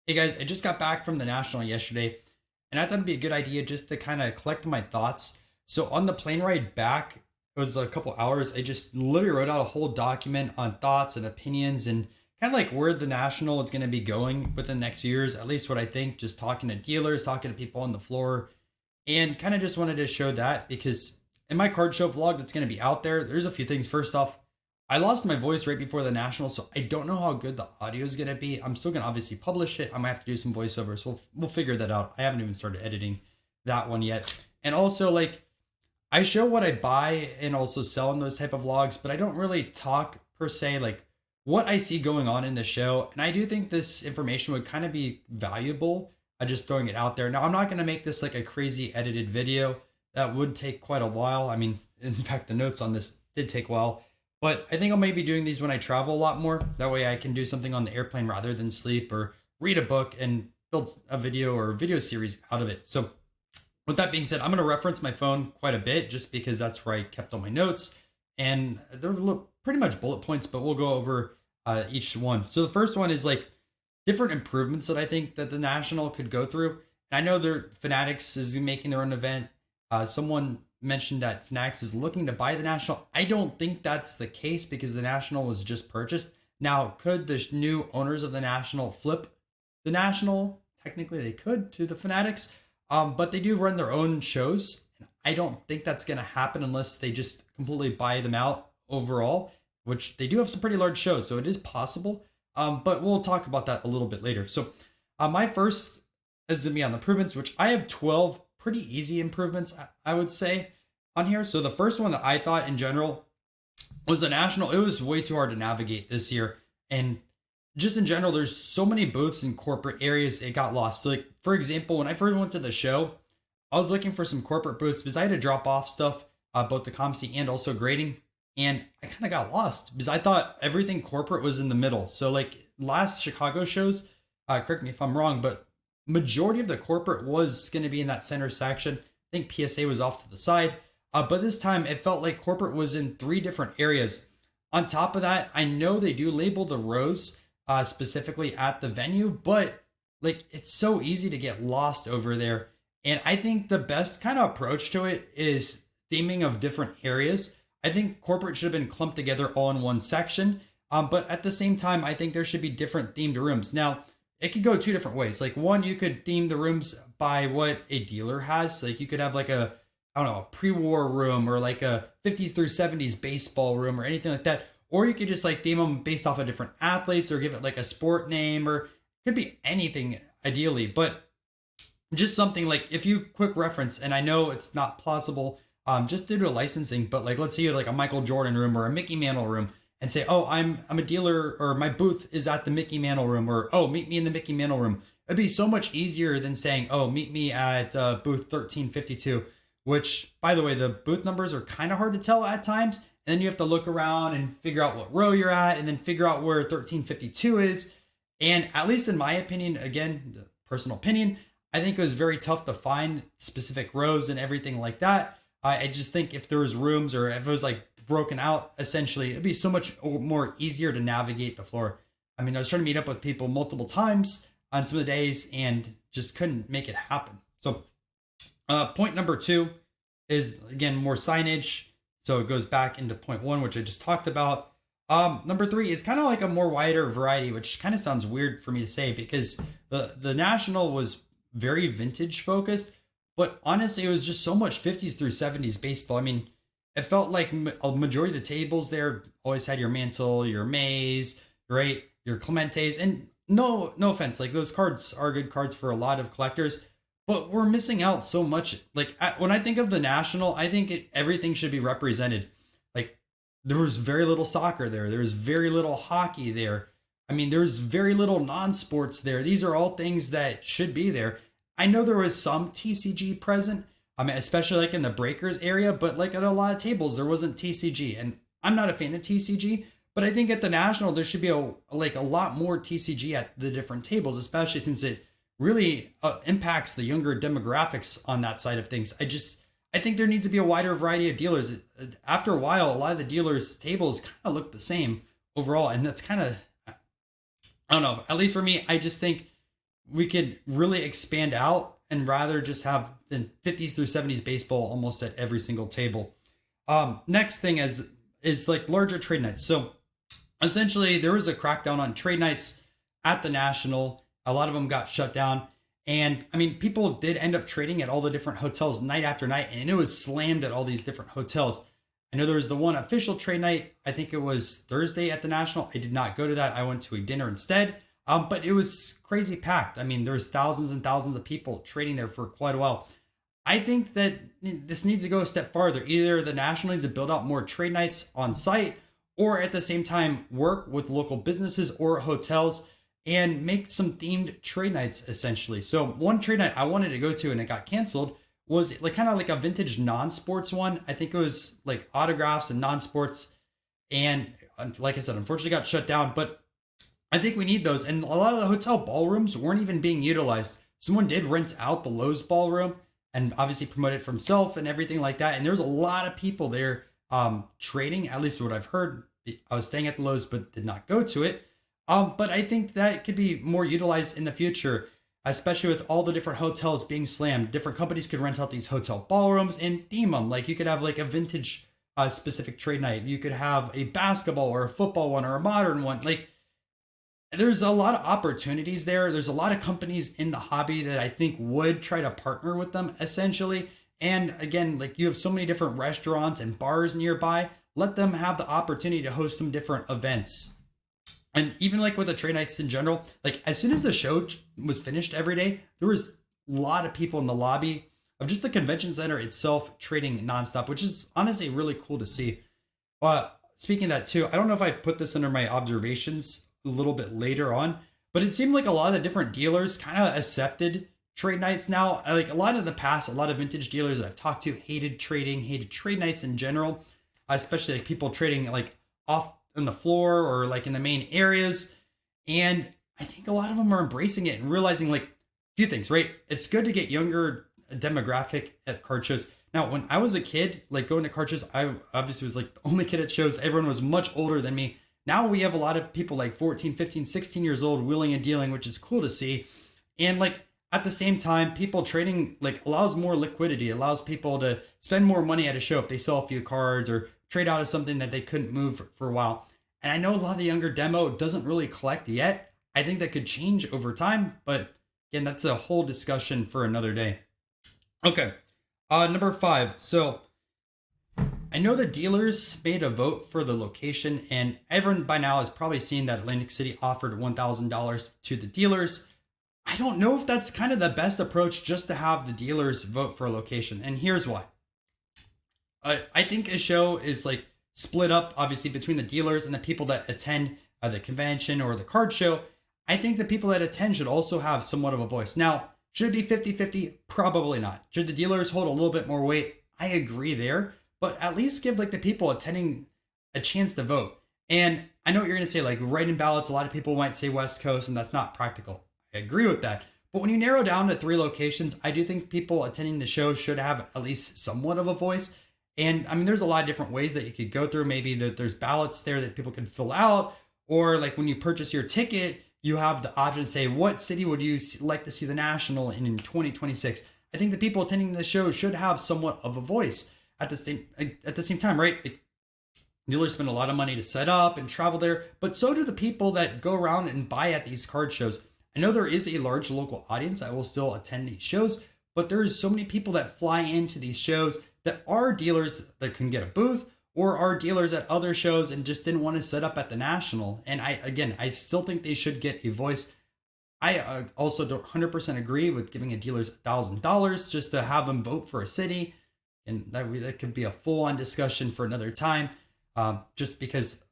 Hey guys, I just got back from the National yesterday, and I thought it'd be a good idea just to kind of collect my thoughts. So on the plane ride back, it was a couple hours. I just literally wrote out a whole document on thoughts and opinions and kind of like where the National is going to be going within the next few years, at least what I think, just talking to dealers, talking to people on the floor, and kind of just wanted to show that because in my card show vlog that's going to be out there, there's a few things. First off, I lost my voice right before the national, so I don't know how good the audio is going to be. I'm still going to obviously publish it. I might have to do some voiceovers. We'll figure that out. I haven't even started editing that one yet. And also, like, I show what I buy and also sell in those type of vlogs, but I don't really talk per se like what I see going on in the show. And I do think this information would kind of be valuable. Just throwing it out there. Now, I'm not going to make this like a crazy edited video. That would take quite a while. I mean, in fact, the notes on this did take a while. But I think I'll maybe doing these when I travel a lot more. That way I can do something on the airplane rather than sleep or read a book and build a video or a video series out of it. So with that being said, I'm going to reference my phone quite a bit just because that's where I kept all my notes. And they're pretty much bullet points, but we'll go over each one. So the first one is like different improvements that I think that the National could go through. And I know their Fanatics is making their own event. Someone mentioned that Fanatics is looking to buy the National. I don't think that's the case because the National was just purchased. Now, could the new owners of the National flip the National? Technically, they could to the Fanatics, but they do run their own shows. I don't think that's going to happen unless they just completely buy them out overall, which they do have some pretty large shows, so it is possible. But we'll talk about that a little bit later. So my first is going to be on the improvements, which I have 12 pretty easy improvements, I would say, on here. So the first one that I thought in general was the National. It was way too hard to navigate this year. And just in general, there's so many booths in corporate areas, it got lost. So like, for example, when I first went to the show, I was looking for some corporate booths because I had to drop off stuff, both the ComC and also grading. And I kind of got lost because I thought everything corporate was in the middle. So like last Chicago shows, correct me if I'm wrong, but majority of the corporate was going to be in that center section. I think PSA was off to the side. But this time it felt like corporate was in three different areas. On top of that, I know they do label the rows specifically at the venue, but like it's so easy to get lost over there. And I think the best kind of approach to it is theming of different areas. I think corporate should have been clumped together all in one section. But at the same time, I think there should be different themed rooms. Now, it could go two different ways. Like one, you could theme the rooms by what a dealer has. So like you could have like a, I don't know, a pre-war room or like a 50s through 70s baseball room or anything like that. Or you could just like theme them based off of different athletes or give it like a sport name or it could be anything ideally. But just something like if you quick reference, and I know it's not plausible just due to licensing, but like let's say you have like a Michael Jordan room or a Mickey Mantle room and say, oh, I'm a dealer or my booth is at the Mickey Mantle room or oh, meet me in the Mickey Mantle room. It'd be so much easier than saying, oh, meet me at booth 1352, which by the way, the booth numbers are kind of hard to tell at times. And then you have to look around and figure out what row you're at and then figure out where 1352 is. And at least in my opinion, again, the personal opinion, I think it was very tough to find specific rows and everything like that. I just think if there was rooms or if it was like broken out, essentially, it'd be so much more easier to navigate the floor. I mean, I was trying to meet up with people multiple times on some of the days and just couldn't make it happen. So point number two is, again, more signage. So it goes back into point one, which I just talked about. Number three is kind of like a more wider variety, which kind of sounds weird for me to say because the National was very vintage focused, but honestly, it was just so much 50s through 70s baseball. I mean, it felt like a majority of the tables there always had your Mantle, your Mays, right? Your Clementes, and no offense, like those cards are good cards for a lot of collectors, but we're missing out so much. Like when I think of the National, I think everything should be represented. Like there was very little soccer there. There was very little hockey there. I mean, there's very little non-sports there. These are all things that should be there. I know there was some TCG present, I mean, especially like in the breakers area, but like at a lot of tables, there wasn't TCG. And I'm not a fan of TCG, but I think at the National, there should be a lot more TCG at the different tables, especially since it really impacts the younger demographics on that side of things. I think there needs to be a wider variety of dealers. After a while, a lot of the dealers' tables kind of look the same overall. And that's kind of, I don't know, at least for me, I just think we could really expand out and rather just have the 50s through 70s baseball almost at every single table. Next thing is like larger trade nights. So essentially, there was a crackdown on trade nights at the National. A lot of them got shut down. And I mean, people did end up trading at all the different hotels night after night, and it was slammed at all these different hotels. I know there was the one official trade night. I think it was Thursday at the National. I did not go to that. I went to a dinner instead. But it was crazy packed. I mean, there was thousands and thousands of people trading there for quite a while. I think that this needs to go a step farther. Either the National needs to build out more trade nights on site, or at the same time work with local businesses or hotels and make some themed trade nights essentially. So one trade night I wanted to go to and it got canceled was like kind of like a vintage non-sports one. I think it was like autographs and non-sports. And like I said, unfortunately got shut down, but I think we need those. And a lot of the hotel ballrooms weren't even being utilized. Someone did rent out the Lowe's ballroom and obviously promote it for himself and everything like that. And there was a lot of people there trading, at least what I've heard. I was staying at the Lowe's, but did not go to it. But I think that could be more utilized in the future, especially with all the different hotels being slammed. Different companies could rent out these hotel ballrooms and theme them. Like you could have like a vintage specific trade night. You could have a basketball or a football one or a modern one. Like there's a lot of opportunities there. There's a lot of companies in the hobby that I think would try to partner with them essentially. And again, like you have so many different restaurants and bars nearby. Let them have the opportunity to host some different events. And even like with the trade nights in general, like as soon as the show was finished every day, there was a lot of people in the lobby of just the convention center itself trading nonstop, which is honestly really cool to see. Speaking of that too, I don't know if I put this under my observations a little bit later on, but it seemed like a lot of the different dealers kind of accepted trade nights now. Like a lot of the past, a lot of vintage dealers that I've talked to hated trade nights in general, especially like people trading like off on the floor or like in the main areas. And I think a lot of them are embracing it and realizing like a few things, right? It's good to get younger demographic at card shows. Now, when I was a kid, like going to card shows, I obviously was like the only kid at shows. Everyone was much older than me. Now we have a lot of people like 14, 15, 16 years old wheeling and dealing, which is cool to see. And like at the same time, people trading like allows more liquidity, allows people to spend more money at a show if they sell a few cards or trade out of something that they couldn't move for a while. And I know a lot of the younger demo doesn't really collect yet. I think that could change over time, but again, that's a whole discussion for another day. Okay, number 5. So I know the dealers made a vote for the location, and everyone by now has probably seen that Atlantic City offered $1,000 to the dealers. I don't know if that's kind of the best approach just to have the dealers vote for a location, and here's why. I think a show is like split up, obviously, between the dealers and the people that attend the convention or the card show. I think the people that attend should also have somewhat of a voice. Now, should it be 50-50? Probably not. Should the dealers hold a little bit more weight? I agree there, but at least give like the people attending a chance to vote. And I know what you're going to say, like write-in ballots. A lot of people might say West Coast, and that's not practical. I agree with that. But when you narrow down to 3 locations, I do think people attending the show should have at least somewhat of a voice. And I mean, there's a lot of different ways that you could go through. Maybe there's ballots there that people can fill out, or like when you purchase your ticket, you have the option to say, what city would you like to see the National in 2026? I think the people attending the show should have somewhat of a voice at the same time, right? Like, dealers spend a lot of money to set up and travel there, but so do the people that go around and buy at these card shows. I know there is a large local audience that will still attend these shows, but there's so many people that fly into these shows that are dealers that can get a booth or are dealers at other shows and just didn't want to set up at the National. And I still think they should get a voice. I also don't 100% agree with giving a dealers $1,000 just to have them vote for a city. And that could be a full-on discussion for another time. Just because,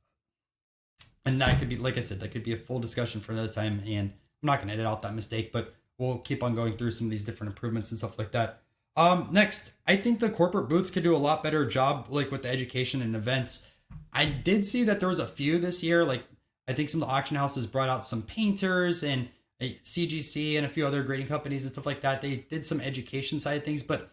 and that could be, like I said, that could be a full discussion for another time. And I'm not going to edit out that mistake, but we'll keep on going through some of these different improvements and stuff like that. Next, I think the corporate booths could do a lot better job, like with the education and events. I did see that there was a few this year. Like I think some of the auction houses brought out some painters and CGC and a few other grading companies and stuff like that. They did some education side of things, but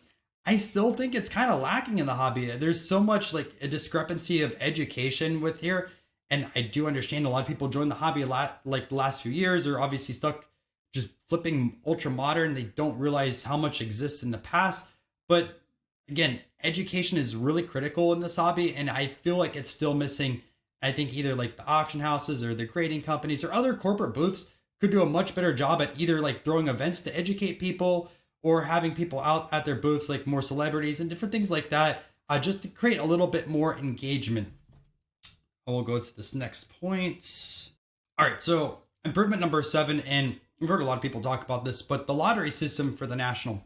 I still think it's kind of lacking in the hobby. There's so much like a discrepancy of education with here. And I do understand a lot of people join the hobby a lot, like the last few years, are obviously stuck just flipping ultra modern. They don't realize how much exists in the past. But again, education is really critical in this hobby, and I feel like it's still missing. I think either like the auction houses or the grading companies or other corporate booths could do a much better job at either like throwing events to educate people or having people out at their booths, like more celebrities and different things like that, just to create a little bit more engagement. I will go to this next point. All right, so improvement number 7, and we've heard a lot of people talk about this, but the lottery system for the national.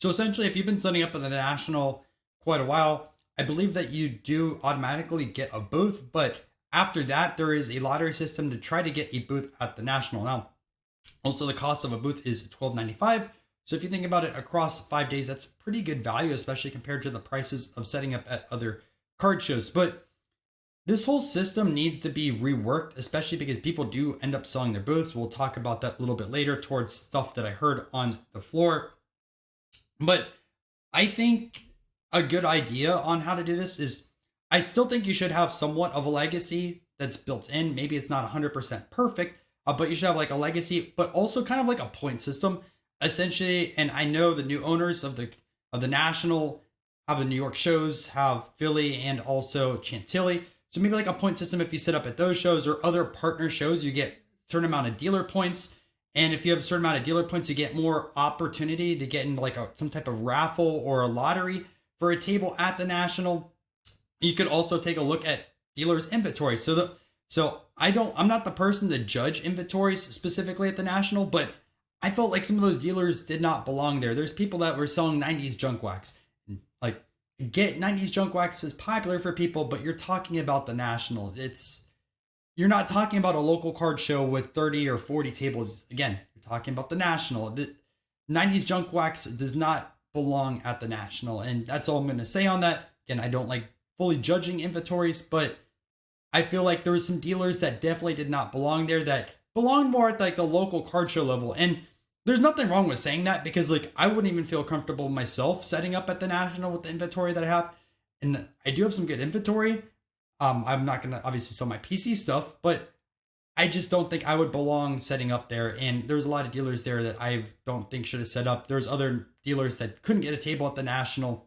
So essentially, if you've been setting up at the national quite a while, I believe that you do automatically get a booth, but after that, there is a lottery system to try to get a booth at the national. Now, also the cost of a booth is $12.95. So if you think about it across 5 days, that's pretty good value, especially compared to the prices of setting up at other card shows. But this whole system needs to be reworked, especially because people do end up selling their booths. We'll talk about that a little bit later towards stuff that I heard on the floor. But I think a good idea on how to do this is I still think you should have somewhat of a legacy that's built in. Maybe it's not 100% perfect, but you should have like a legacy, but also kind of like a point system essentially. And I know the new owners of the national have the New York shows, have Philly and also Chantilly. So maybe like a point system, if you set up at those shows or other partner shows, you get a certain amount of dealer points. And if you have a certain amount of dealer points, you get more opportunity to get into like some type of raffle or a lottery for a table at the national. You could also take a look at dealers' inventory. So I'm not the person to judge inventories specifically at the national, but I felt like some of those dealers did not belong there. There's people that were selling 90s junk wax. Like, get 90s junk wax is popular for people, but you're talking about the national. You're not talking about a local card show with 30 or 40 tables. Again, you're talking about the national. The 90s junk wax does not belong at the national. And that's all I'm going to say on that. Again, I don't like fully judging inventories, but I feel like there were some dealers that definitely did not belong there, that belong more at like the local card show level. And there's nothing wrong with saying that, because like I wouldn't even feel comfortable myself setting up at the national with the inventory that I have. And I do have some good inventory. I'm not going to obviously sell my PC stuff, but I just don't think I would belong setting up there. And there's a lot of dealers there that I don't think should have set up. There's other dealers that couldn't get a table at the national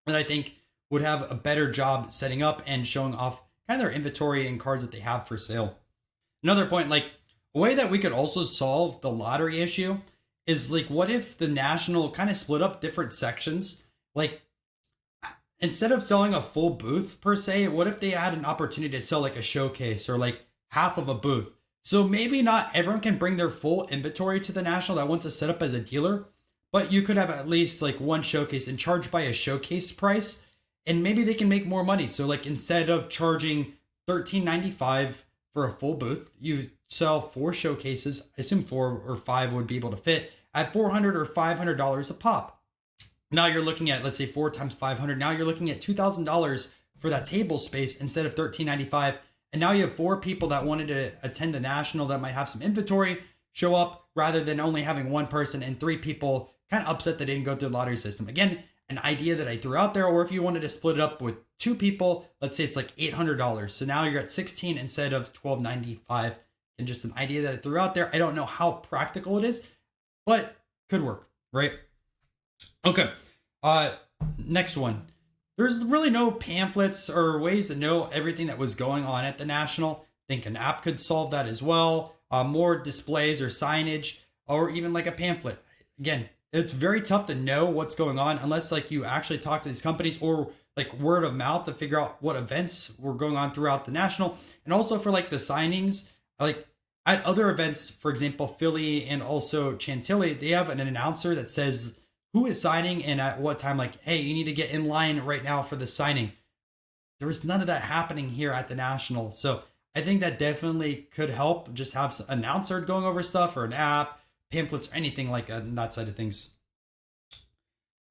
that I think would have a better job setting up and showing off kind of their inventory and cards that they have for sale. Another point, like a way that we could also solve the lottery issue is like, what if the national kind of split up different sections? Like, instead of selling a full booth per se, what if they had an opportunity to sell like a showcase or like half of a booth? So maybe not everyone can bring their full inventory to the national that wants to set up as a dealer, but you could have at least like one showcase and charge by a showcase price, and maybe they can make more money. So like instead of charging $13.95 for a full booth, you sell 4 showcases. I assume 4 or 5 would be able to fit at $400 or $500 a pop. Now you're looking at, let's say 4 times 500. Now you're looking at $2,000 for that table space instead of $13.95. And now you have 4 people that wanted to attend the national that might have some inventory show up, rather than only having 1 person and 3 people kind of upset they didn't go through the lottery system. Again, an idea that I threw out there. Or if you wanted to split it up with 2 people, let's say it's like $800. So now you're at 16 instead of $12.95. And just an idea that I threw out there. I don't know how practical it is, but could work, right? Okay. Next one. There's really no pamphlets or ways to know everything that was going on at the national. I think an app could solve that as well. More displays or signage, or even like a pamphlet. Again, it's very tough to know what's going on unless like you actually talk to these companies or like word of mouth to figure out what events were going on throughout the national. And also for like the signings, like at other events, for example, Philly and also Chantilly, they have an announcer that says who is signing and at what time. Like, hey, you need to get in line right now for the signing. There was none of that happening here at the national. So I think that definitely could help. Just have an announcer going over stuff, or an app, pamphlets, or anything like that, on that side of things.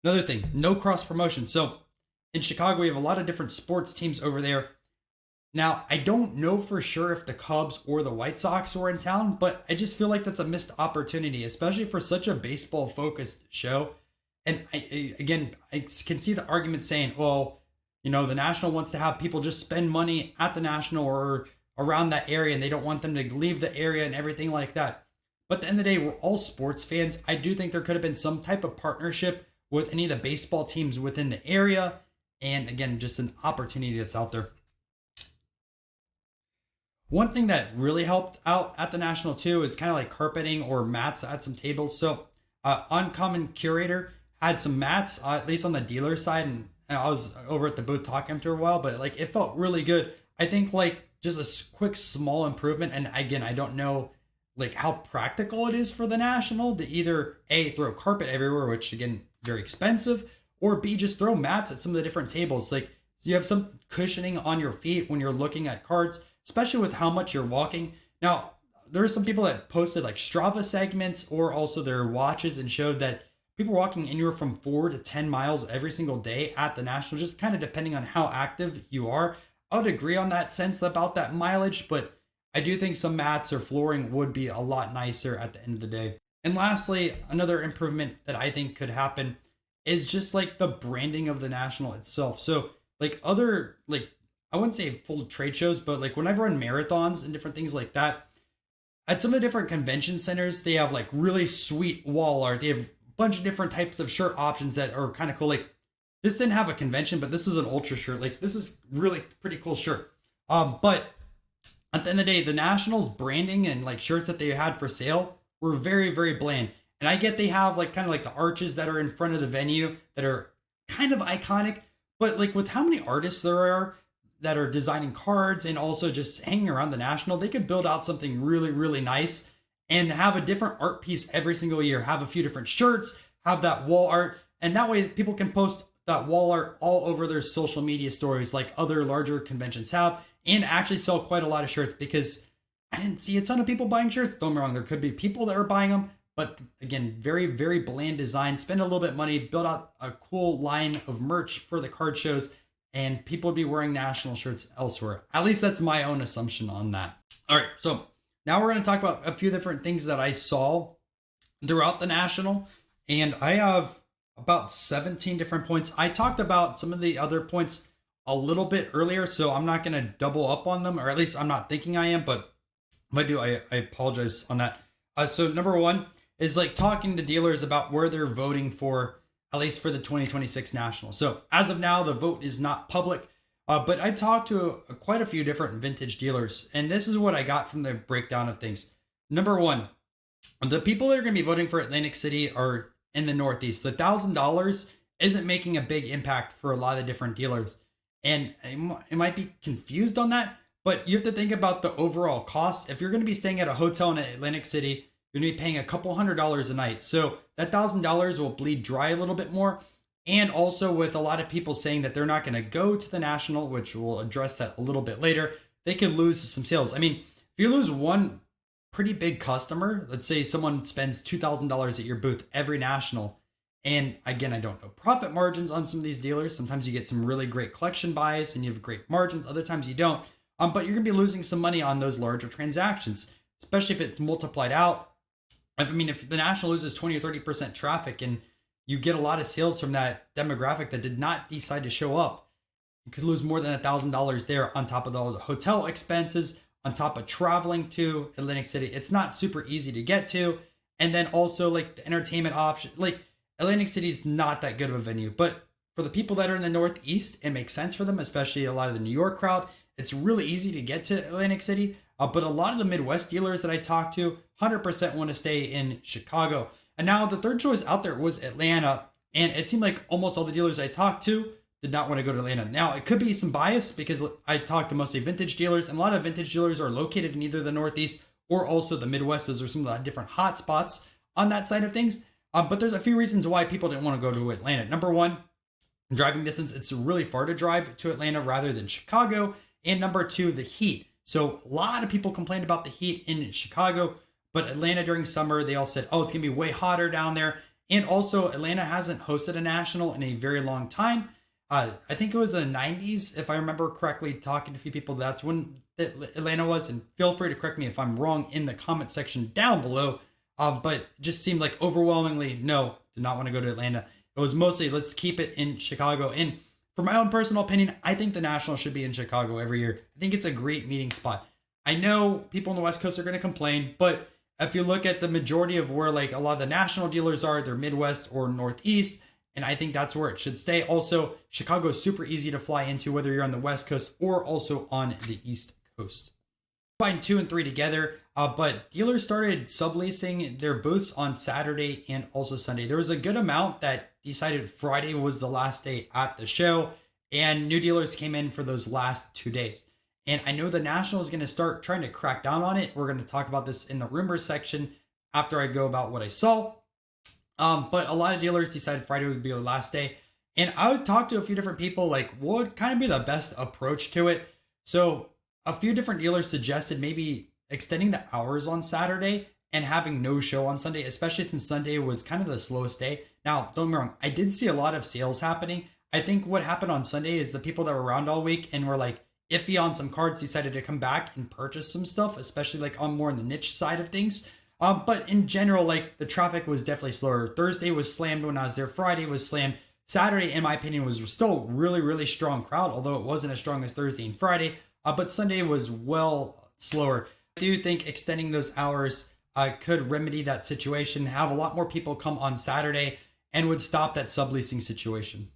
Another thing, no cross promotion. So in Chicago, we have a lot of different sports teams over there. Now, I don't know for sure if the Cubs or the White Sox were in town, but I just feel like that's a missed opportunity, especially for such a baseball-focused show. And I can see the argument saying, well, you know, the National wants to have people just spend money at the National or around that area, and they don't want them to leave the area and everything like that. But at the end of the day, we're all sports fans. I do think there could have been some type of partnership with any of the baseball teams within the area. And again, just an opportunity that's out there. One thing that really helped out at the National too is kind of like carpeting or mats at some tables. So Uncommon Curator had some mats, at least on the dealer side. And I was over at the booth talking after a while, but like it felt really good. I think like just a quick small improvement. And again, I don't know like how practical it is for the National to either A, throw carpet everywhere, which again, very expensive, or B, just throw mats at some of the different tables. Like so you have some cushioning on your feet when you're looking at cards, especially with how much you're walking. Now, there are some people that posted like Strava segments or also their watches and showed that people were walking anywhere from 4 to 10 miles every single day at the National, just kind of depending on how active you are. I would agree on that sense about that mileage, but I do think some mats or flooring would be a lot nicer at the end of the day. And lastly, another improvement that I think could happen is just like the branding of the National itself. So like other, like I wouldn't say full trade shows, but like when I've run marathons and different things like that, at some of the different convention centers, they have like really sweet wall art. They have a bunch of different types of shirt options that are kind of cool. Like this didn't have a convention, but this is an ultra shirt. Like this is really pretty cool shirt. But at the end of the day, the Nationals branding and like shirts that they had for sale were very, very bland. And I get they have like kind of like the arches that are in front of the venue that are kind of iconic, but like with how many artists there are that are designing cards and also just hanging around the National, they could build out something really, really nice and have a different art piece every single year, have a few different shirts, have that wall art. And that way people can post that wall art all over their social media stories like other larger conventions have, and actually sell quite a lot of shirts, because I didn't see a ton of people buying shirts. Don't get me wrong, there could be people that are buying them, but again, very, very bland design. Spend a little bit of money, build out a cool line of merch for the card shows, and people would be wearing National shirts elsewhere. At least that's my own assumption on that. All right, so now we're going to talk about a few different things that I saw throughout the National, and I have about 17 different points. I talked about some of the other points a little bit earlier, so I'm not going to double up on them, or at least I'm not thinking I am, but if I do, I apologize on that. So number one is like talking to dealers about where they're voting for, at least for the 2026 National. So as of now, the vote is not public, but I talked to quite a few different vintage dealers, and this is what I got from the breakdown of things. Number one, the people that are going to be voting for Atlantic City are in the Northeast. The $1,000 isn't making a big impact for a lot of different dealers, and it might be confused on that, but you have to think about the overall cost. If you're going to be staying at a hotel in Atlantic City, you're going to be paying a couple $100s a night. So that $1,000 will bleed dry a little bit more. And also with a lot of people saying that they're not going to go to the National, which we'll address that a little bit later, they could lose some sales. I mean, if you lose one pretty big customer, let's say someone spends $2,000 at your booth every National, and again, I don't know profit margins on some of these dealers. Sometimes you get some really great collection buys and you have great margins. Other times you don't. But you're going to be losing some money on those larger transactions, especially if it's multiplied out. I mean, if the National loses 20 or 30% traffic and you get a lot of sales from that demographic that did not decide to show up, you could lose more than $1,000 there on top of all the hotel expenses, on top of traveling to Atlantic City. It's not super easy to get to. And then also like the entertainment option, like Atlantic City is not that good of a venue, but for the people that are in the Northeast, it makes sense for them, especially a lot of the New York crowd. It's really easy to get to Atlantic City. But a lot of the Midwest dealers that I talked to 100% want to stay in Chicago. And now the third choice out there was Atlanta. And it seemed like almost all the dealers I talked to did not want to go to Atlanta. Now, it could be some bias because I talked to mostly vintage dealers, and a lot of vintage dealers are located in either the Northeast or also the Midwest. Those are some of the different hot spots on that side of things. But there's a few reasons why people didn't want to go to Atlanta. Number one, driving distance. It's really far to drive to Atlanta rather than Chicago. And number two, the heat. So a lot of people complained about the heat in Chicago, but Atlanta during summer, they all said, oh, it's going to be way hotter down there. And also Atlanta hasn't hosted a National in a very long time. I think it was the 90s, if I remember correctly, talking to a few people, that's when Atlanta was. And feel free to correct me if I'm wrong in the comment section down below. But it just seemed like overwhelmingly, no, did not want to go to Atlanta. It was mostly, let's keep it in Chicago. And for my own personal opinion, I think the National should be in Chicago every year. I think it's a great meeting spot. I know people on the West Coast are going to complain, but if you look at the majority of where like a lot of the national dealers are, they're Midwest or Northeast. And I think that's where it should stay. Also, Chicago is super easy to fly into, whether you're on the West Coast or also on the East Coast. Combine 2 and 3 together, but dealers started subleasing their booths on Saturday and also Sunday. There was a good amount that decided Friday was the last day at the show, and new dealers came in for those last 2 days. And I know the National is going to start trying to crack down on it. We're going to talk about this in the rumors section after I go about what I saw. But a lot of dealers decided Friday would be the last day. And I would talk to a few different people, like what would kind of be the best approach to it. So a few different dealers suggested maybe extending the hours on Saturday and having no show on Sunday, especially since Sunday was kind of the slowest day. Now, don't get me wrong, I did see a lot of sales happening. I think what happened on Sunday is the people that were around all week and were like iffy on some cards decided to come back and purchase some stuff, especially like on more on the niche side of things. But in general, like the traffic was definitely slower. Thursday was slammed when I was there. Friday was slammed. Saturday, in my opinion, was still really, really strong crowd, although it wasn't as strong as Thursday and Friday. But Sunday was well slower. I do think extending those hours could remedy that situation, have a lot more people come on Saturday, and would stop that subleasing situation.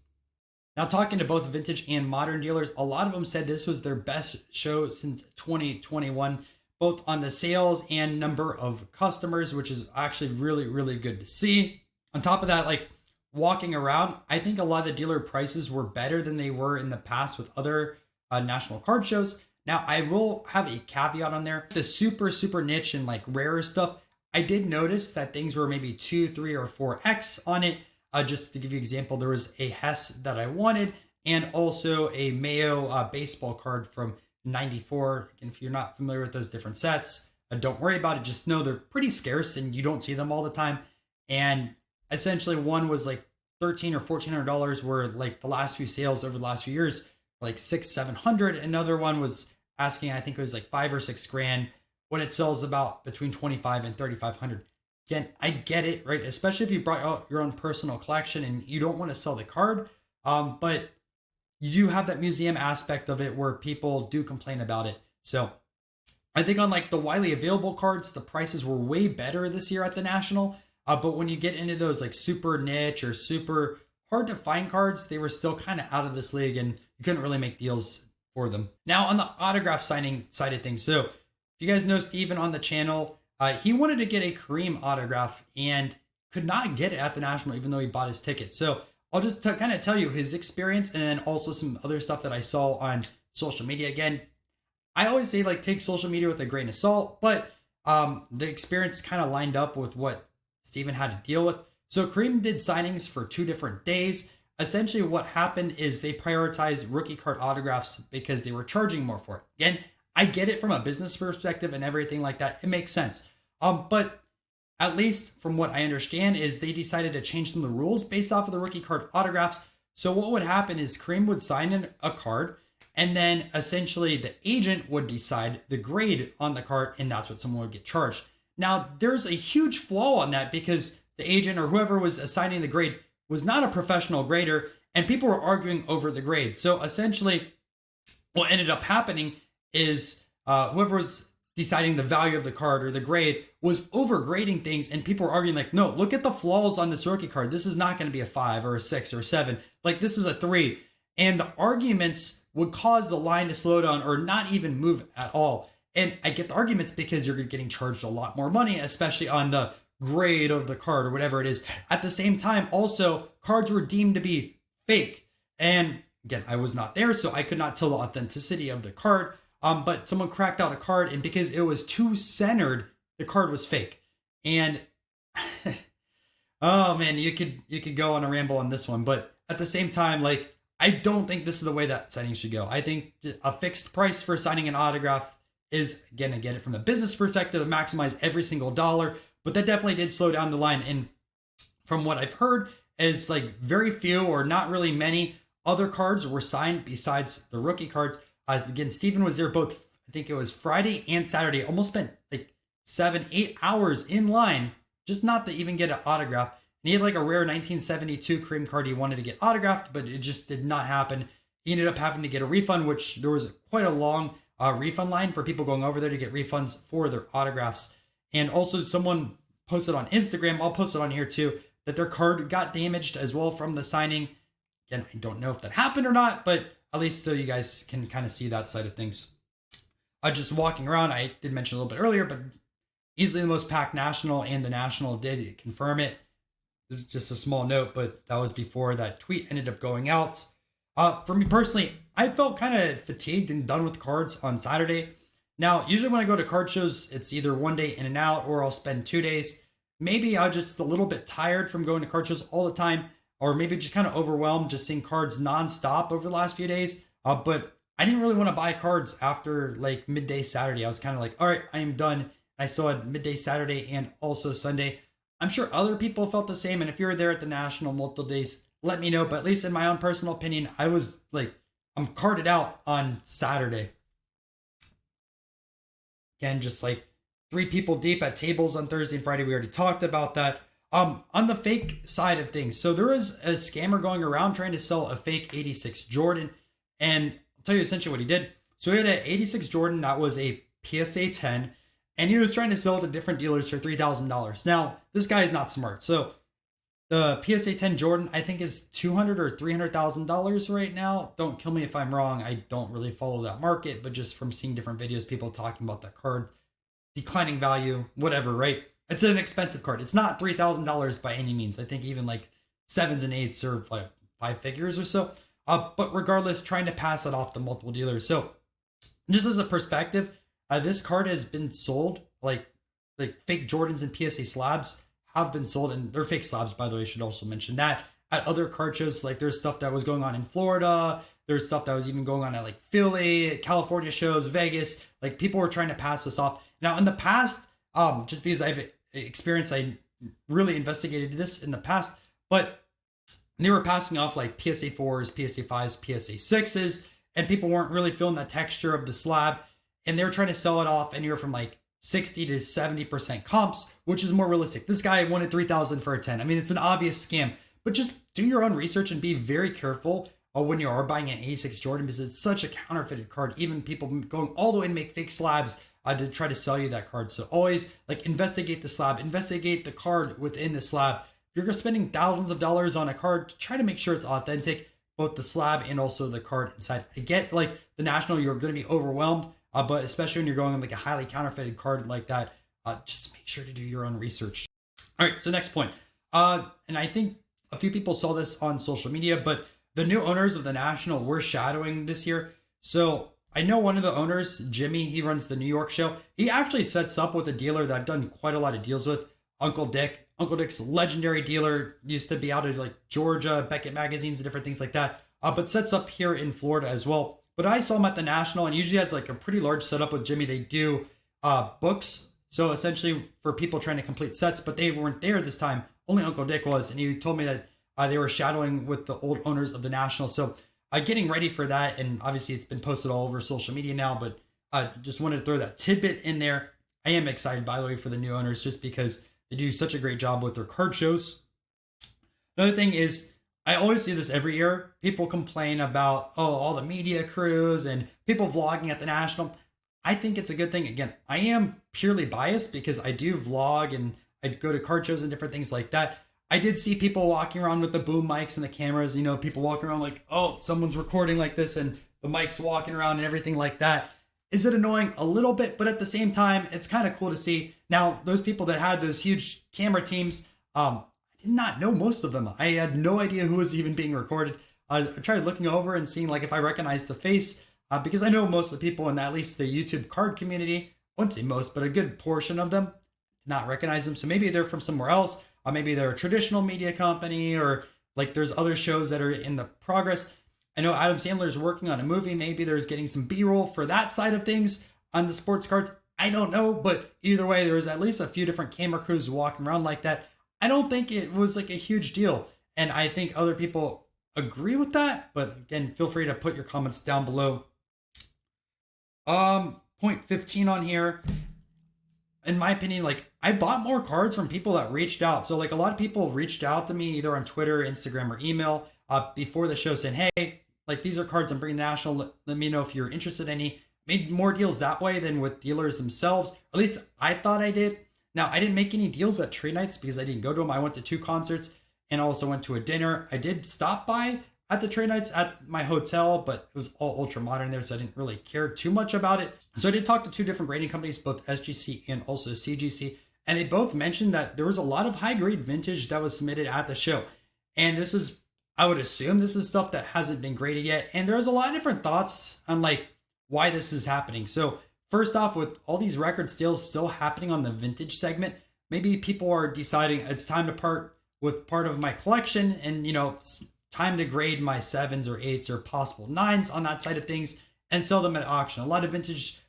Now, talking to both vintage and modern dealers, a lot of them said this was their best show since 2021. Both on the sales and number of customers, which is actually really, really good to see. On top of that, like walking around, I think a lot of the dealer prices were better than they were in the past with other national card shows. Now, I will have a caveat on there. The super, super niche and like rarer stuff, I did notice that things were maybe 2, 3, or 4X on it. Just to give you an example, there was a Hess that I wanted and also a Mayo baseball card from 94. And if you're not familiar with those different sets, don't worry about it. Just know they're pretty scarce and you don't see them all the time. And essentially one was like $1,300 or $1,400, where like the last few sales over the last few years, like $600-700. Another one was asking, I think it was like $5 or $6 grand when it sells about between $2,500 and $3,500. Again, I get it, right? Especially if you brought out your own personal collection and you don't want to sell the card. But you do have that museum aspect of it where people do complain about it. So I think on like the widely available cards, the prices were way better this year at the National. But when you get into those like super niche or super hard to find cards, they were still kind of out of this league and you couldn't really make deals for them. Now on the autograph signing side of things. So if you guys know Steven on the channel, he wanted to get a Kareem autograph and could not get it at the National, even though he bought his ticket. So I'll just kind of tell you his experience and then also some other stuff that I saw on social media. Again, I always say like take social media with a grain of salt, but the experience kind of lined up with what Steven had to deal with. So Kareem did signings for 2 different days. Essentially what happened is they prioritized rookie card autographs because they were charging more for it. Again, I get it from a business perspective and everything like that. It makes sense. But at least from what I understand is they decided to change some of the rules based off of the rookie card autographs. So what would happen is Kareem would sign in a card and then essentially the agent would decide the grade on the card and that's what someone would get charged. Now there's a huge flaw on that because the agent or whoever was assigning the grade was not a professional grader and people were arguing over the grade. So essentially what ended up happening is whoever was deciding the value of the card or the grade was overgrading things and people were arguing like, no, look at the flaws on this rookie card. This is not going to be a 5 or a 6 or a 7. Like this is a 3. And the arguments would cause the line to slow down or not even move at all. And I get the arguments because you're getting charged a lot more money, especially on the grade of the card or whatever it is. At the same time, also cards were deemed to be fake. And again, I was not there, so I could not tell the authenticity of the card. But someone cracked out a card and because it was too centered, the card was fake. And oh man, you could go on a ramble on this one, but at the same time, like I don't think this is the way that signing should go. I think a fixed price for signing an autograph is, again, I get it from the business perspective, maximize every single dollar, but that definitely did slow down the line. And from what I've heard is like very few or not really many other cards were signed besides the rookie cards. Again, Steven was there both, I think it was Friday and Saturday, almost spent like 7-8 hours in line, just not to even get an autograph. And he had like a rare 1972 Kareem card he wanted to get autographed, but it just did not happen. He ended up having to get a refund, which there was quite a long refund line for people going over there to get refunds for their autographs. And also someone posted on Instagram, I'll post it on here too, that their card got damaged as well from the signing. Again, I don't know if that happened or not, but at least so you guys can kind of see that side of things. Just walking around, I did mention a little bit earlier, but easily the most packed national, and the national did confirm it. There's just a small note, but that was before that tweet ended up going out. For me personally, I felt kind of fatigued and done with cards on Saturday. Now, usually when I go to card shows, it's either one day in and out, or I'll spend 2 days. Maybe I'm just a little bit tired from going to card shows all the time, or maybe just kind of overwhelmed just seeing cards nonstop over the last few days. But I didn't really want to buy cards after like midday Saturday. I was kind of like, all right, I am done. I still had midday Saturday and also Sunday. I'm sure other people felt the same. And if you're there at the National multiple days, let me know. But at least in my own personal opinion, I was like, I'm carded out on Saturday. Again, just like 3 people deep at tables on Thursday and Friday. We already talked about that. On the fake side of things, so there is a scammer going around trying to sell a fake 86 Jordan. And I'll tell you essentially what he did. So he had an 86 Jordan that was a PSA 10, and he was trying to sell it to different dealers for $3,000. Now, this guy is not smart. So the PSA 10 Jordan, I think, is $200,000 or $300,000 right now. Don't kill me if I'm wrong. I don't really follow that market, but just from seeing different videos, people talking about that card, declining value, whatever, right? It's an expensive card. It's not $3,000 by any means. I think even like 7s and 8s are like 5 figures or so. But regardless, trying to pass it off to multiple dealers. So just as a perspective, this card has been sold, like fake Jordans and PSA slabs have been sold, and they're fake slabs, by the way. I should also mention that at other card shows. Like there's stuff that was going on in Florida. There's stuff that was even going on at like Philly, California shows, Vegas. Like people were trying to pass this off. Now in the past, just because I've experienced, I really investigated this in the past, but they were passing off like PSA 4s, PSA 5s, PSA 6s, and people weren't really feeling the texture of the slab, and they were trying to sell it off anywhere from like 60 to 70% comps, which is more realistic. This guy wanted $3,000 for a 10. I mean, it's an obvious scam, but just do your own research and be very careful when you are buying an 86 Jordan, because it's such a counterfeited card. Even people going all the way and make fake slabs to try to sell you that card. So always like investigate the slab, investigate the card within the slab. If you're spending thousands of dollars on a card, try to make sure it's authentic, both the slab and also the card inside. I get like the National, you're going to be overwhelmed, but especially when you're going on like a highly counterfeited card like that, just make sure to do your own research. All right, so next point. And I think a few people saw this on social media, but the new owners of the National were shadowing this year. So I know one of the owners, Jimmy, he runs the New York show. He actually sets up with a dealer that I've done quite a lot of deals with, Uncle Dick. Uncle Dick's a legendary dealer, used to be out of like Georgia, Beckett magazines and different things like that, but sets up here in Florida as well. But I saw him at the National, and usually has like a pretty large setup with Jimmy. They do books. So essentially for people trying to complete sets, but they weren't there this time. Only Uncle Dick was. And he told me that they were shadowing with the old owners of the National. So getting ready for that, and obviously it's been posted all over social media now, but just wanted to throw that tidbit in there. I am excited, by the way, for the new owners, just because they do such a great job with their card shows. Another thing is, I always see this every year. People complain about, all the media crews and people vlogging at the National. I think it's a good thing. Again, I am purely biased because I do vlog and I go to card shows and different things like that. I did see people walking around with the boom mics and the cameras, people walking around like, oh, someone's recording like this and the mic's walking around and everything like that. Is it annoying? A little bit, but at the same time, it's kind of cool to see. Now, those people that had those huge camera teams, I did not know most of them. I had no idea who was even being recorded. I tried looking over and seeing like if I recognized the face, because I know most of the people in at least the YouTube card community, I wouldn't say most, but a good portion of them, did not recognize them. So maybe they're from somewhere else. Maybe they're a traditional media company, or like there's other shows that are in the progress. I know Adam Sandler is working on a movie. Maybe there's getting some B-roll for that side of things on the sports cards. I don't know, but either way, there's at least a few different camera crews walking around like that. I don't think it was like a huge deal. And I think other people agree with that. But again, feel free to put your comments down below. Point 15 on here. In my opinion, like I bought more cards from people that reached out. So like a lot of people reached out to me either on Twitter, Instagram, or email before the show saying, hey, like these are cards I'm bringing National. Let me know if you're interested in any. Made more deals that way than with dealers themselves. At least I thought I did. Now, I didn't make any deals at trade nights because I didn't go to them. I went to 2 concerts and also went to a dinner. I did stop by at the trade nights at my hotel, but it was all ultra modern there, so I didn't really care too much about it. So I did talk to 2 different grading companies, both SGC and also CGC, and they both mentioned that there was a lot of high grade vintage that was submitted at the show. And this is, I would assume this is stuff that hasn't been graded yet. And there's a lot of different thoughts on like why this is happening. So first off, with all these record sales still happening on the vintage segment, maybe people are deciding it's time to part with part of my collection and, it's time to grade my 7s or 8s or possible 9s on that side of things and sell them at auction. A lot of vintage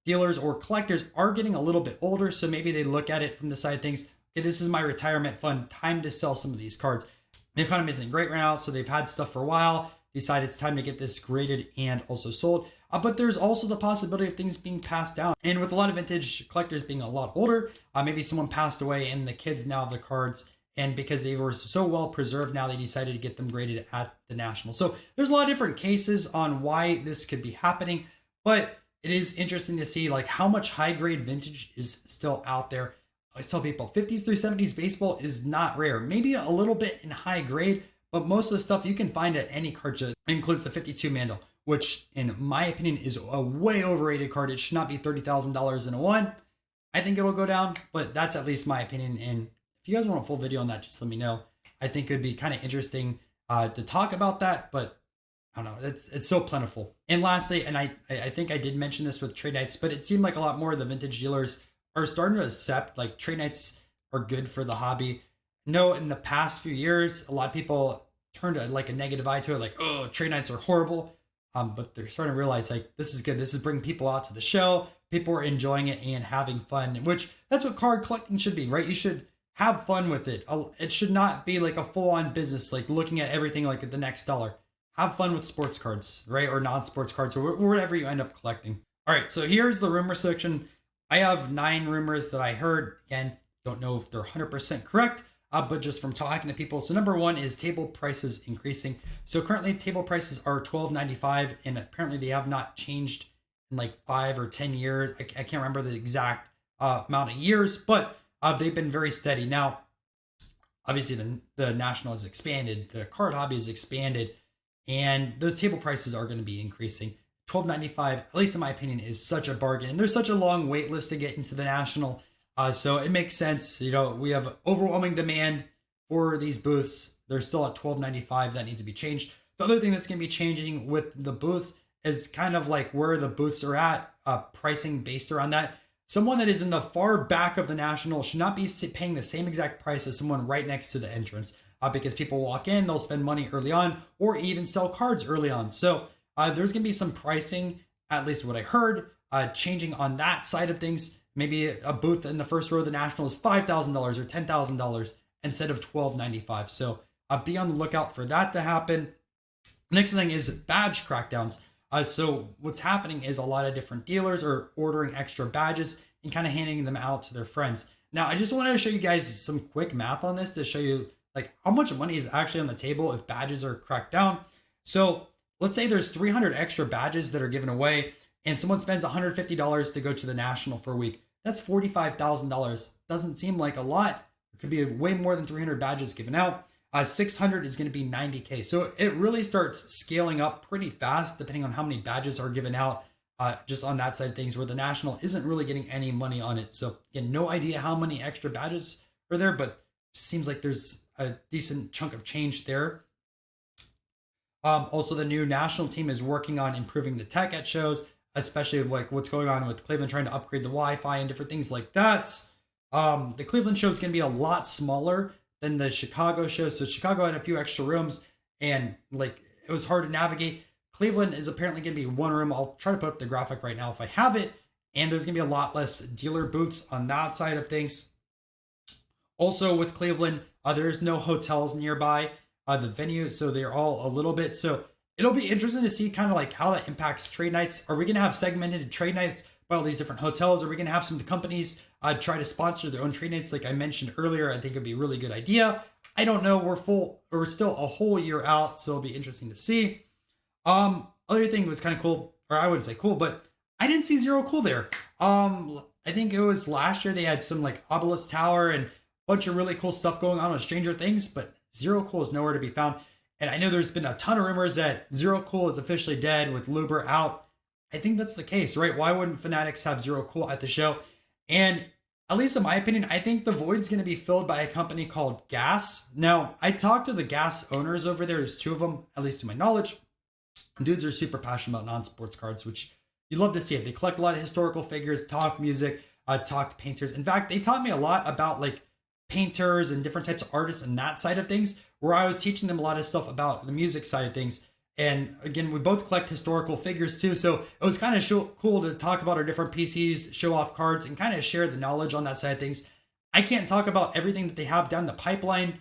dealers or collectors are getting a little bit older, so maybe they look at it from the side of things. Okay, this is my retirement fund. Time to sell some of these cards. The economy isn't great right now, so they've had stuff for a while. Decide it's time to get this graded and also sold. But there's also the possibility of things being passed down. And with a lot of vintage collectors being a lot older, maybe someone passed away and the kids now have the cards. And because they were so well preserved, now they decided to get them graded at the National. So there's a lot of different cases on why this could be happening. But it is interesting to see like how much high grade vintage is still out there. I always tell people 50s through 70s baseball is not rare. Maybe a little bit in high grade, but most of the stuff you can find at any card show. It includes the 52 Mandel, which in my opinion is a way overrated card. It should not be $30,000 in a 1. I think it'll go down, but that's at least my opinion. And if you guys want a full video on that, just let me know. I think it'd be kind of interesting to talk about that, but I don't know. It's so plentiful. And lastly, and I think I did mention this with trade nights, but it seemed like a lot more of the vintage dealers are starting to accept like trade nights are good for the hobby. No, in the past few years, a lot of people turned like a negative eye to it, like, oh, trade nights are horrible. But they're starting to realize like this is good. This is bringing people out to the show. People are enjoying it and having fun, which that's what card collecting should be, right? You should have fun with it. It should not be like a full-on business, like looking at everything like at the next dollar. Have fun with sports cards, right? Or non-sports cards or whatever you end up collecting. All right, so here's the rumor section. I have 9 rumors that I heard. Again, don't know if they're 100% correct, but just from talking to people. So number 1 is table prices increasing. So currently table prices are $12.95, and apparently they have not changed in like 5 or 10 years. I can't remember the exact amount of years, but they've been very steady. Now, obviously the National has expanded, the card hobby has expanded, and the table prices are going to be increasing. $12.95, at least in my opinion, is such a bargain. And there's such a long wait list to get into the National. So it makes sense. We have overwhelming demand for these booths. They're still at $12.95. That needs to be changed. The other thing that's going to be changing with the booths is kind of like where the booths are at, pricing based around that. Someone that is in the far back of the National should not be paying the same exact price as someone right next to the entrance, because people walk in, they'll spend money early on, or even sell cards early on. So there's going to be some pricing, at least what I heard, changing on that side of things. Maybe a booth in the first row of the National is $5,000 or $10,000 instead of $12.95. So be on the lookout for that to happen. Next thing is badge crackdowns. So what's happening is a lot of different dealers are ordering extra badges and kind of handing them out to their friends. Now, I just wanted to show you guys some quick math on this to show you like how much money is actually on the table if badges are cracked down. So let's say there's 300 extra badges that are given away and someone spends $150 to go to the National for a week. That's $45,000. Doesn't seem like a lot. It could be way more than 300 badges given out. 600 is going to be $90K. So it really starts scaling up pretty fast depending on how many badges are given out just on that side of things, where the National isn't really getting any money on it. So again, no idea how many extra badges are there, but it seems like there's a decent chunk of change there. Also, the new National team is working on improving the tech at shows, especially like what's going on with Cleveland trying to upgrade the Wi-Fi and different things like that. The Cleveland show is going to be a lot smaller than the Chicago show. So Chicago had a few extra rooms and like it was hard to navigate. Cleveland is apparently going to be one room. I'll try to put up the graphic right now if I have it. And there's going to be a lot less dealer booths on that side of things. Also with Cleveland, there's no hotels nearby the venue. So they're all a little bit. So it'll be interesting to see kind of like how that impacts trade nights. Are we going to have segmented trade nights by all these different hotels? Are we going to have some companies try to sponsor their own trade nights? Like I mentioned earlier, I think it'd be a really good idea. I don't know. We're still a whole year out. So it'll be interesting to see. Other thing was kind of cool, or I wouldn't say cool, but I didn't see Zero Cool there. I think it was last year they had some like Obelisk Tower and a bunch of really cool stuff going on with Stranger Things, but Zero Cool is nowhere to be found. And I know there's been a ton of rumors that Zero Cool is officially dead with Luber out. I think that's the case, right? Why wouldn't Fanatics have Zero Cool at the show? And at least in my opinion, I think the void is going to be filled by a company called Gas. Now, I talked to the Gas owners over there. There's two of them, at least to my knowledge. Dudes are super passionate about non-sports cards, which you love to see it. They collect a lot of historical figures, talk music, talk painters. In fact, they taught me a lot about like painters and different types of artists and that side of things, where I was teaching them a lot of stuff about the music side of things. And again, we both collect historical figures too. So it was kind of cool to talk about our different PCs, show off cards, and kind of share the knowledge on that side of things. I can't talk about everything that they have down the pipeline,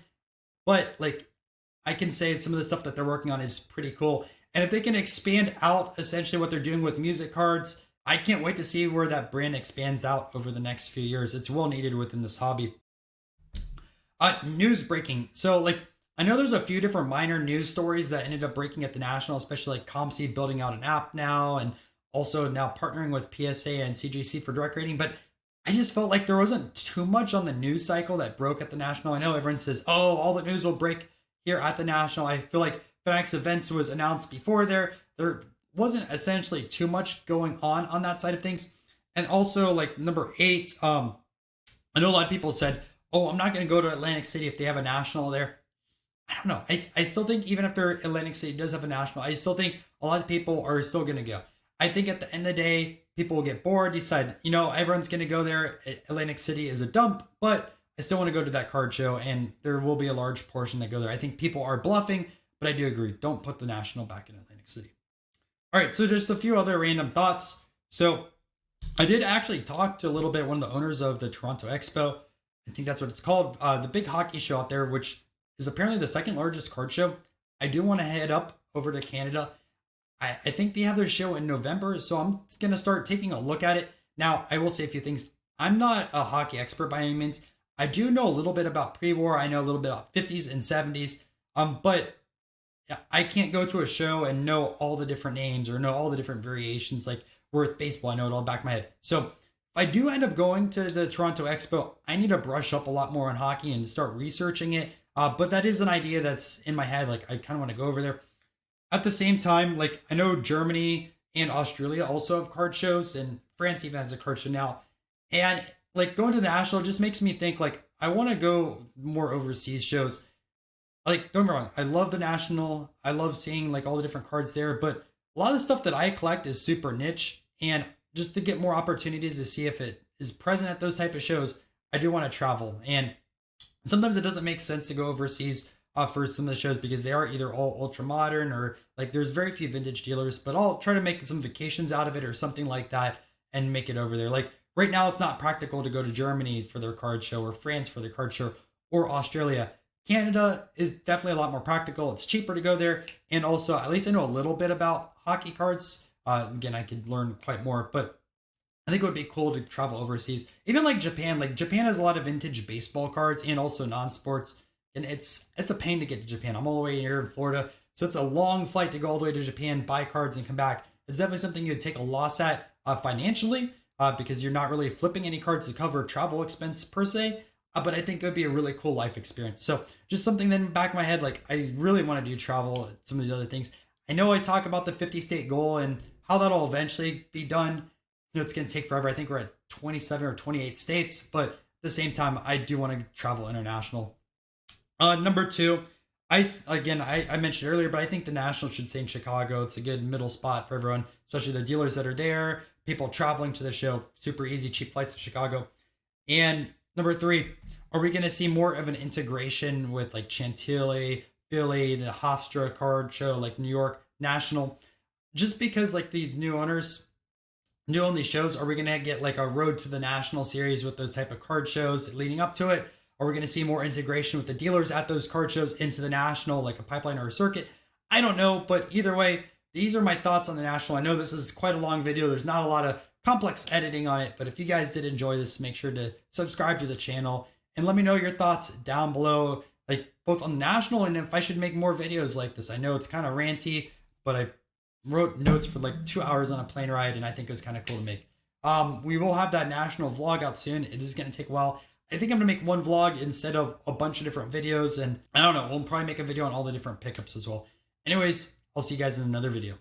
but like I can say some of the stuff that they're working on is pretty cool. And if they can expand out essentially what they're doing with music cards, I can't wait to see where that brand expands out over the next few years. It's well needed within this hobby. News breaking. So like, I know there's a few different minor news stories that ended up breaking at the National, especially like ComC building out an app now, and also now partnering with PSA and CGC for direct rating. But I just felt like there wasn't too much on the news cycle that broke at the National. I know everyone says, oh, all the news will break here at the National. I feel like Fanatics Events was announced before there. There wasn't essentially too much going on that side of things. And also like number 8, I know a lot of people said, oh, I'm not going to go to Atlantic City if they have a National there. I don't know. I still think even if their Atlantic City does have a National, I still think a lot of people are still going to go. I think at the end of the day, people will get bored, decide, everyone's going to go there. Atlantic City is a dump, but I still want to go to that card show, and there will be a large portion that go there. I think people are bluffing, but I do agree. Don't put the National back in Atlantic City. All right, so just a few other random thoughts. So I did actually talk to a little bit one of the owners of the Toronto Expo. I think that's what it's called. The big hockey show out there, which is apparently the second largest card show. I do want to head up over to Canada. I think they have their show in November, so I'm going to start taking a look at it. Now, I will say a few things. I'm not a hockey expert by any means. I do know a little bit about pre-war. I know a little bit about 50s and 70s. But I can't go to a show and know all the different names or know all the different variations. Like with baseball, I know it all back of my head. So if I do end up going to the Toronto Expo, I need to brush up a lot more on hockey and start researching it. But that is an idea that's in my head. Like I kind of want to go over there. At the same time, like I know Germany and Australia also have card shows, and France even has a card show now. And like going to the National just makes me think like I want to go more overseas shows. Like don't get me wrong, I love the National. I love seeing like all the different cards there, but a lot of the stuff that I collect is super niche. And just to get more opportunities to see if it is present at those type of shows, I do want to travel. And sometimes it doesn't make sense to go overseas for some of the shows because they are either all ultra modern or like there's very few vintage dealers, but I'll try to make some vacations out of it or something like that and make it over there. Like right now, it's not practical to go to Germany for their card show or France for their card show or Australia. Canada is definitely a lot more practical. It's cheaper to go there. And also, at least I know a little bit about hockey cards. Again, I could learn quite more, but I think it would be cool to travel overseas. Even like Japan has a lot of vintage baseball cards and also non-sports. And it's a pain to get to Japan. I'm all the way here in Florida. So it's a long flight to go all the way to Japan, buy cards and come back. It's definitely something you would take a loss at financially because you're not really flipping any cards to cover travel expense per se. But I think it would be a really cool life experience. So just something then in the back of my head, like I really want to do travel, some of these other things. I know I talk about the 50 state goal and how that'll eventually be done. It's going to take forever. I think we're at 27 or 28 states, but at the same time, I do want to travel international. Number 2, I mentioned earlier, but I think the National should stay in Chicago. It's a good middle spot for everyone, especially the dealers that are there, people traveling to the show, super easy, cheap flights to Chicago. And number 3, are we going to see more of an integration with like Chantilly, Philly, the Hofstra card show, like New York, National? Just because like these new owners own these shows, are we going to get like a road to the National series with those type of card shows leading up to it? Are we going to see more integration with the dealers at those card shows into the National, like a pipeline or a circuit? I don't know, but either way, these are my thoughts on the National. I know this is quite a long video. There's not a lot of complex editing on it, but if you guys did enjoy this, make sure to subscribe to the channel and let me know your thoughts down below, like both on the National and if I should make more videos like this. I know it's kind of ranty, but I wrote notes for like 2 hours on a plane ride and I think it was kind of cool to make. We will have that national vlog out soon. It is going to take a while. I think I'm going to make one vlog instead of a bunch of different videos. And I don't know, we'll probably make a video on all the different pickups as well. Anyways, I'll see you guys in another video.